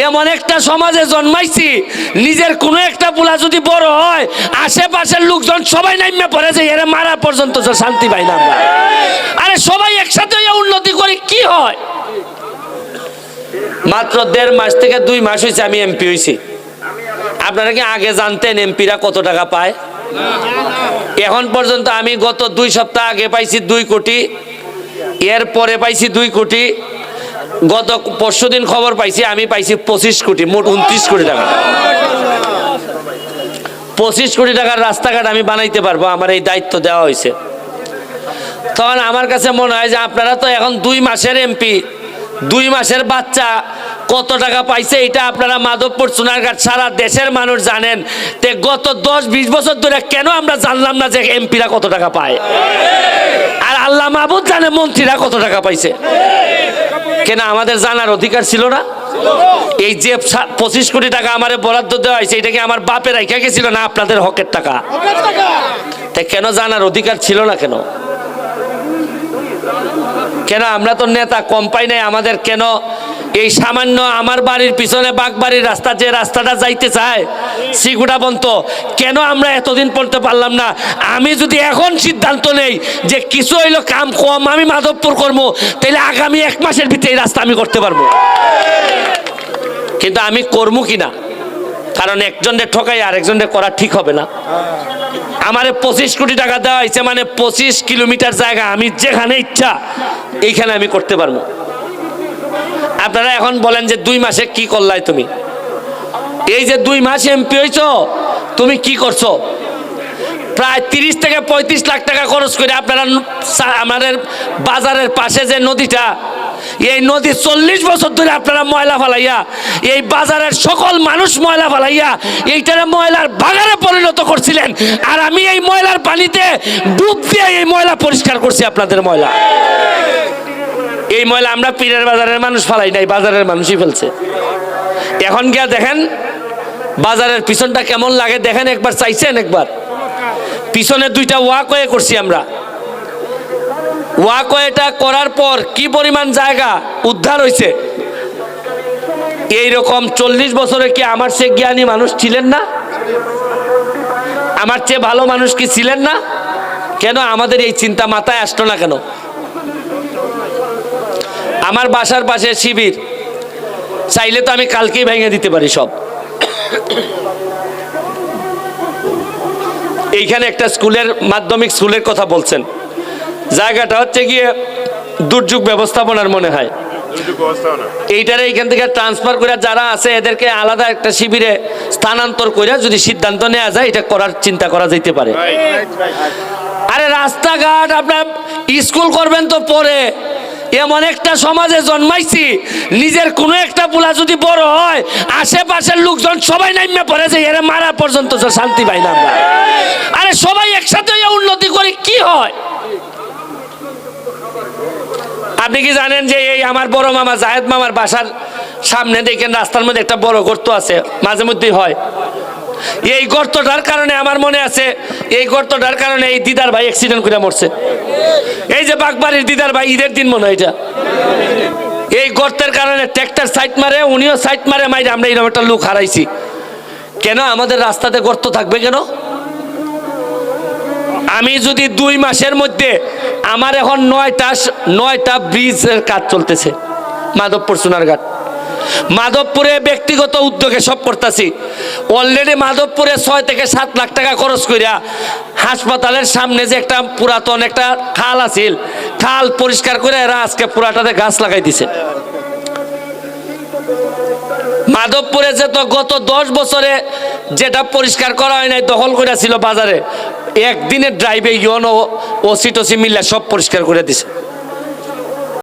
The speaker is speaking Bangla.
এমন একটা সমাজে জন্মাইছি, নিজের কোনো একটা পোলা যদি বড় হয় আশেপাশের লোকজন সবাই নাইমে পড়ে যে এরা মারা পর্যন্ত শান্তি পাই না আমরা। আরে সবাই একসাথে উন্নতি করি কি হয়? মাত্র 1.5 মাস থেকে 2 মাস হয়েছে আমি এমপি হয়েছি। আপনারা কি আগে জানতেন এমপিরা কত টাকা পায়? এখন পর্যন্ত আমি গত 2 সপ্তাহ আগে পাইছি 2 কোটি, এর পরে পাইছি 2 কোটি, গত পরশুদিন খবর পাইছি আমি পাইছি 25 কোটি, মোট 29 কোটি টাকা। 25 কোটি টাকার রাস্তাঘাট আমি বানাইতে পারবো, আমার এই দায়িত্ব দেওয়া হয়েছে। তখন আমার কাছে মনে হয় যে আপনারা তো এখন 2 মাসের এমপি, 2 মাসের বাচ্চা কত টাকা পাইছে এটা আপনারা মাধবপুর সোনারঘাট সারা দেশের মানুষ জানেন। তে গত 10-20 বছর ধরে কেন আমরা জানলাম না যে এমপিরা কত টাকা পায়? আর আল্লাহ মাহবুব জানে মন্ত্রীরা কত টাকা পাইছে। কেন আমাদের জানার অধিকার ছিল না? এই যে 25 কোটি টাকা আমারে বরাদ্দ দেওয়া হয়েছে এটা কি আমার বাপের রাইখা গেছিল না আপনাদের হকের টাকা? তাই কেন জানার অধিকার ছিল না? কেন কেন আমরা তো নেতা কম পাই নাই? আমাদের কেন এই সামান্য আমার বাড়ির পিছনে বাগবাড়ির রাস্তা, যে রাস্তাটা যাইতে চায় সিগুড়া বন্ত, কেন আমরা এতদিন পড়তে পারলাম না? আমি যদি এখন সিদ্ধান্ত নেই যে কিছু হইলো কাম কম আমি মাধবপুর করবো, তাহলে আগামী 1 মাসের ভিতরে এই রাস্তা আমি করতে পারবো। কিন্তু আমি করবো কিনা, কারণ একজনের ঠকাই আরেকজনের করা ঠিক হবে না। আমারে 25 কোটি টাকা দেওয়া হয়েছে, মানে 25 কিলোমিটার জায়গা আমি যেখানে ইচ্ছা এইখানে আমি করতে পারবো। আপনারা এখন বলেন যে 2 মাসে কি করলাই তুমি? এই যে 2 মাস এমপি হইছো, তুমি কি করছো? প্রায় 30 থেকে 35 লাখ টাকা খরচ করে আপনারা আমাদের বাজারের পাশে যে নদীটা, এই নদী 40 বছর ধরে আপনারা ময়লা ফালাইয়া, এই বাজারের সকল মানুষ ময়লা ফালাইয়া এইটারে ময়লার বাগানে পরিণত করছিলেন। আর আমি এই ময়লার পানিতে ডুব দিয়ে এই ময়লা পরিষ্কার করছি আপনাদের ময়লা। এই ময়লা আমরা পীরের বাজারের মানুষ ফালাই নাই, বাজারের মানুষই ফেলছে। এখন গিয়া দেখেন বাজারের পিছনটা কেমন লাগে, দেখেন একবার, চাইছেন একবার? পিছনে 2টা ওয়াকওয়ে করছি আমরা। ওয়াকওয়েটা করার পর কি পরিমাণ জায়গা উদ্ধার হয়েছে। এইরকম 40 বছরে কি আমার চেয়ে জ্ঞানী মানুষ ছিলেন না? আমার চেয়ে ভালো মানুষ কি ছিলেন না? কেন আমাদের এই চিন্তা মাথায় আসতো না কেন? আমার বাসার পাশে শিবির, চাইলে তো আমি কালকেই ভেঙে দিতে পারি সব। এইখানে একটা স্কুলের, মাধ্যমিক স্কুলের কথা বলছেন, জায়গাটা হচ্ছে গিয়ে দুর্যোগ ব্যবস্থাপনার মনে হয়। এইটারে এইখান থেকে ট্রান্সফার করে যারা আছে এদেরকে আলাদা একটা শিবিরে স্থানান্তর করে যদি সিদ্ধান্ত নেওয়া যায় এটা করার চিন্তা করা যেতে পারে। আরে রাস্তাঘাট আপনার স্কুল করবেন তো পরে। এমন একটা সমাজে জন্মাইছি, নিজের কোনো একটা পোলা যদি বড় হয় আশেপাশের লোকজন সবাই নাইমে পড়ে যে এরা মারা পর্যন্ত শান্তি পাই না আমরা। আরে সবাই একসাথে উন্নতি করি কি হয়? আপনি কি জানেন যে এই আমার বড় মামা জাহেদ মামার বাসার সামনে দেখেন রাস্তার মধ্যে একটা বড় গর্ত আছে, মাঝে মধ্যেই হয়। এই গর্তটার কারণে আমার মনে আছে, এই গর্তটার কারণে এই দিদার ভাই অ্যাক্সিডেন্ট করে মরছে। এই যে বাগবাড়ির দিদার ভাই, ঈদের দিন মনে হয় এটা, এই গর্তের কারণে ট্র্যাক্টর সাইড মারে, উনিও সাইড মারে, মাইরে আমরা এরকম একটা লোক হারাইছি। কেন আমাদের রাস্তাতে গর্ত থাকবে কেন? আমি যদি 2 মাসের মধ্যে, আমার এখন 9টা ব্রিজের কাজ চলতেছে মাধবপুর সোনারঘাট। মাধবপুরে ব্যক্তিগত উদ্যোগে সব করতেছি। অলরেডি মাধবপুরে 6 থেকে 7 লাখ টাকা খরচ করিয়া হাসপাতালের সামনে যে একটা পুরাতন একটা খাল আছিল, খাল পরিষ্কার করে এরা আজকে পুরাটাতে গাছ লাগাই দিছে। মাধবপুরে যে তো গত 10 বছরে যেটা পরিষ্কার করা হয় নাই, দখল করেছিল বাজারে, একদিনের ড্রাইভে ইউনো ওসি টসি মিল্লা সব পরিষ্কার করে দিছে।